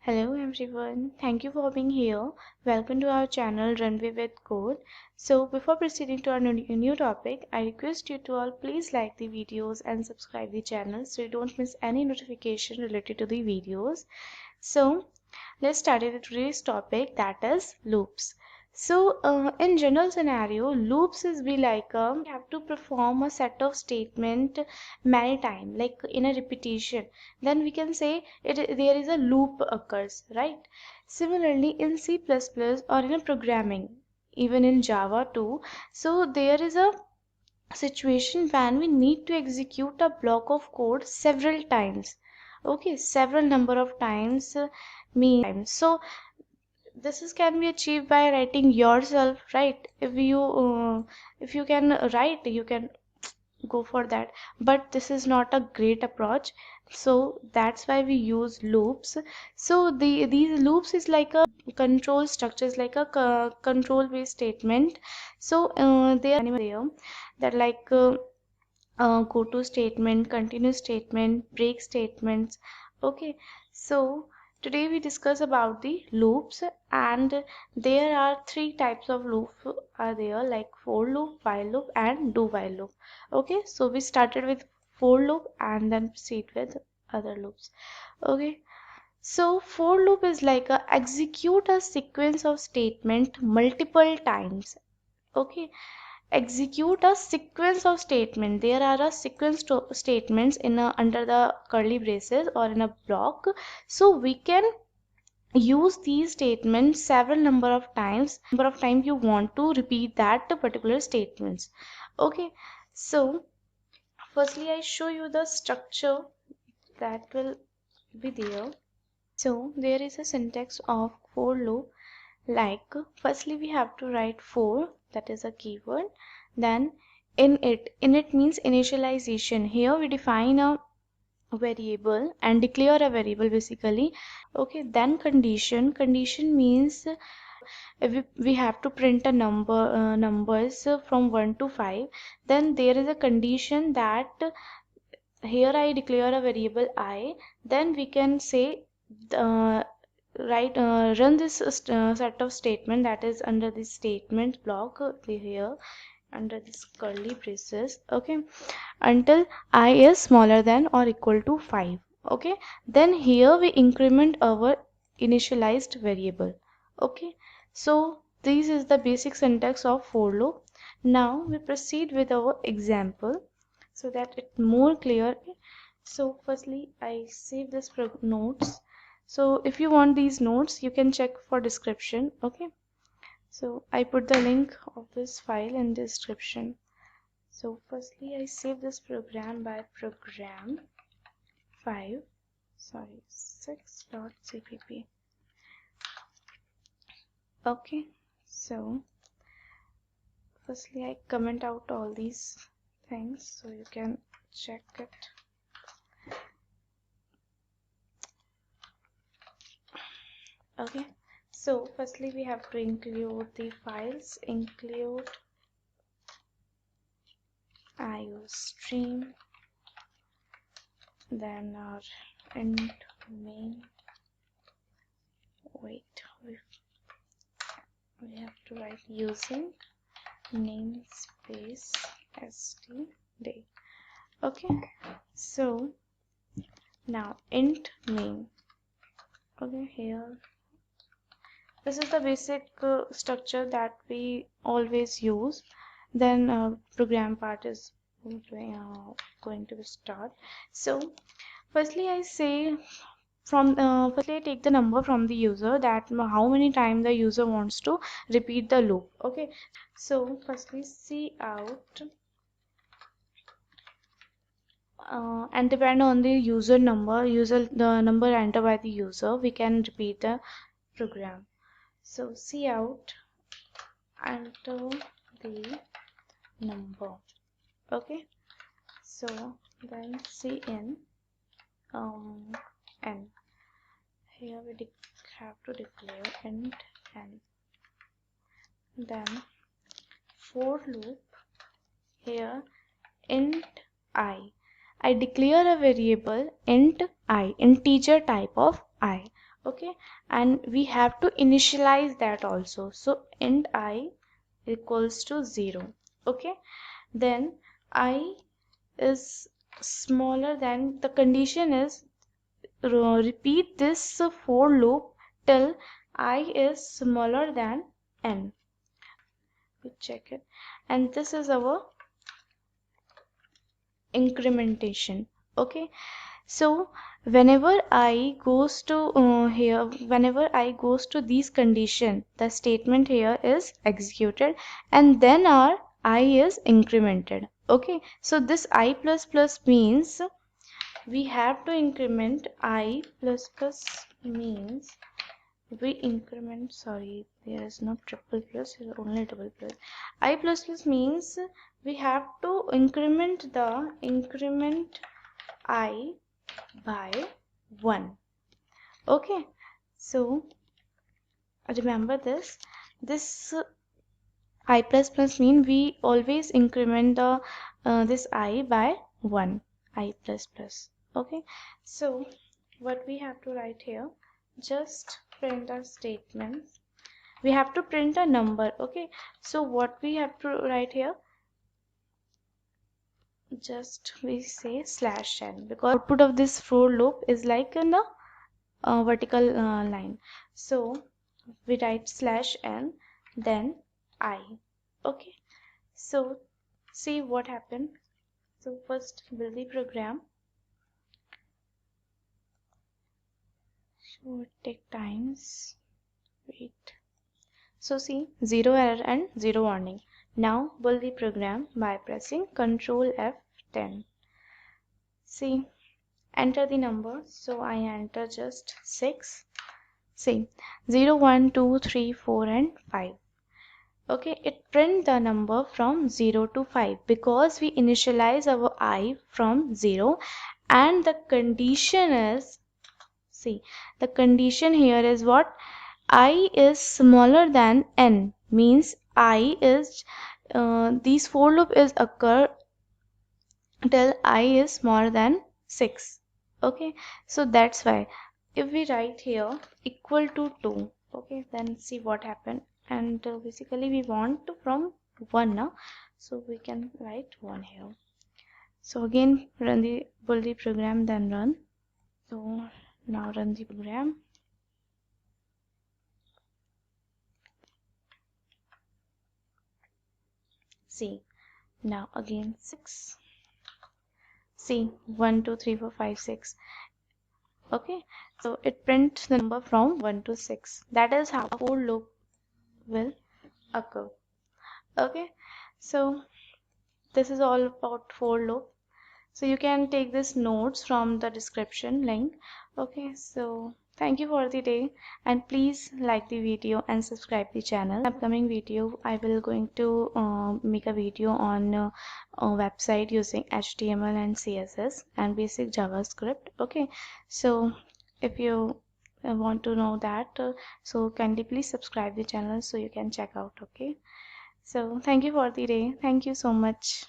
Hello everyone, thank you for being here. Welcome to our channel Runway with Code. So before proceeding to our new topic, I request you to all please like the videos and subscribe the channel so you don't miss any notification related to the videos. So let's start with today's topic, that is loops. So in general scenario, loops is be like you have to perform a set of statement many times, like in a repetition. Then we can say there is a loop occurs, right? Similarly, in C++ or in a programming, even in Java too. So there is a situation when we need to execute a block of code several times. Okay, several number of times means so this is can be achieved by writing yourself, right? If you can write, you can go for that, but this is not a great approach, so that's why we use loops. So these loops is like a control structures, like a control based statement. So they are there that like go to statement, continue statement, break statements. Okay, so today we discuss about the loops, and there are three types of loop are there, like for loop, while loop, and do while loop. Okay, so we started with for loop and then proceed with other loops. Okay, so for loop is like a execute a sequence of statement multiple times. Okay, execute a sequence of statement. There are a sequence statements in a, under the curly braces or in a block, so we can use these statements several number of times you want to repeat that particular statements. Okay, so firstly I show you the structure that will be there. So there is a syntax of for loop, like firstly we have to write for, that is a keyword. Then init means initialization. Here we define a variable and declare a variable basically. Okay, then condition means we have to print a numbers from 1 to 5. Then there is a condition that here I declare a variable I, then we can say uh, run this set of statement that is under this statement block here under this curly braces. Okay, until I is smaller than or equal to 5. Okay, then here we increment our initialized variable. Okay, so this is the basic syntax of for loop. Now we proceed with our example so that it's more clear. So firstly I save this notes, so if you want these notes you can check for description. Okay, so I put the link of this file in description. So firstly I save this program by program 5 sorry 6.cpp. Okay, so firstly I comment out all these things so you can check it. Okay, so firstly we have to include the files, include iostream, then our int main, wait, we have to write using namespace std. Okay, so now int main. Okay, here this is the basic structure that we always use. Then program part is going to start. So firstly I say firstly I take the number from the user, that how many times the user wants to repeat the loop. Okay, so firstly cout and depend on the user the number entered by the user, we can repeat the program. So cout enter the number. Okay, so then cin n, here we have to declare int n. Then for loop, here int I declare a variable int I, integer type of I. okay, and we have to initialize that also. So int I equals to 0, okay. Then I is smaller than, the condition is repeat this for loop till I is smaller than n. We check it, and this is our incrementation, okay. So whenever I goes to here, whenever I goes to these condition, the statement here is executed, and then our I is incremented, okay. So this I plus plus means we have to increment I plus plus, means we increment, sorry, there is no triple plus, there is only double plus. I plus plus means we have to increment the increment I by 1, okay. So remember this I plus plus mean we always increment the this I by 1, I plus plus, okay. So what we have to write here, just print a statement, we have to print a number, okay. So what we have to write here, just we say slash n, because output of this for loop is like in the vertical line. So we write slash n, then I, okay. So see what happened. So first build the program, so it take times, wait. So see, 0 error and 0 warning. Now build the program by pressing Ctrl F10. See, enter the number. So I enter just 6. See, 0, 1, 2, 3, 4 and 5. Okay, it print the number from 0 to 5 because we initialize our I from 0, and the condition is, see, the condition here is what? I is smaller than n, means I is these for loop is occur till I is smaller than 6, okay. So that's why if we write here equal to 2, okay, then see what happened. And basically we want to from 1 now, so we can write 1 here. So again run the build the program, then run. So now run the program. See, now again 6. See, 1, 2, 3, 4, 5, 6. Okay, so it prints the number from 1 to 6. That is how a for loop will occur. Okay, so this is all about for loop. So you can take this notes from the description link. Okay, so thank you for the day, and please like the video and subscribe the channel. Upcoming video I will going to make a video on a website using HTML and CSS and basic JavaScript. Okay, so if you want to know that, so kindly please subscribe the channel so you can check out. Okay, so thank you for the day. Thank you so much.